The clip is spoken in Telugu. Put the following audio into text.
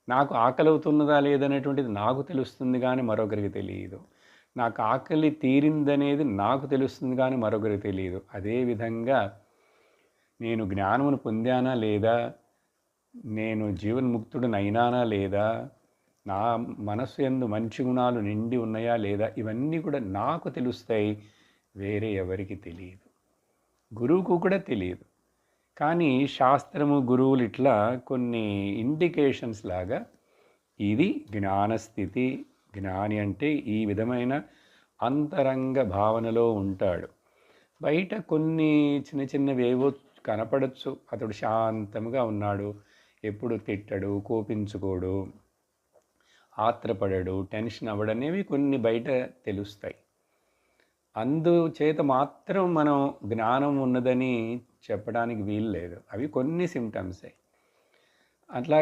నాకు ఆకలి అవుతున్నదా లేదనేటువంటిది నాకు తెలుస్తుంది కానీ మరొకరికి తెలియదు. నాకు ఆకలి తీరిందనేది నాకు తెలుస్తుంది కానీ మరొకరికి తెలియదు. అదేవిధంగా నేను జ్ఞానమును పొందానా లేదా, నేను జీవన్ముక్తుడినైనానా లేదా, నా మనస్సు యందు మంచి గుణాలు నిండి ఉన్నాయా లేదా, ఇవన్నీ కూడా నాకు తెలుస్తాయి, వేరే ఎవరికి తెలియదు. గురువుకు కూడా తెలియదు. కానీ శాస్త్రము, గురువులు ఇట్లా కొన్ని ఇండికేషన్స్ లాగా ఇది జ్ఞానస్థితి, జ్ఞాని అంటే ఈ విధమైన అంతరంగ భావనలో ఉంటాడు. బయట కొన్ని చిన్న చిన్నవి ఏవో కనపడచ్చు, అతడు శాంతంగా ఉన్నాడు, ఎప్పుడు తిట్టడు, కోపించుకోడు, ఆత్రపడడు, టెన్షన్ అవ్వడనేవి కొన్ని బయట తెలుస్తాయి. అందుచేత మాత్రం మనం జ్ఞానం ఉన్నదని చెప్పడానికి వీలు లేదు. అవి కొన్ని సిమ్టమ్సే. అట్లా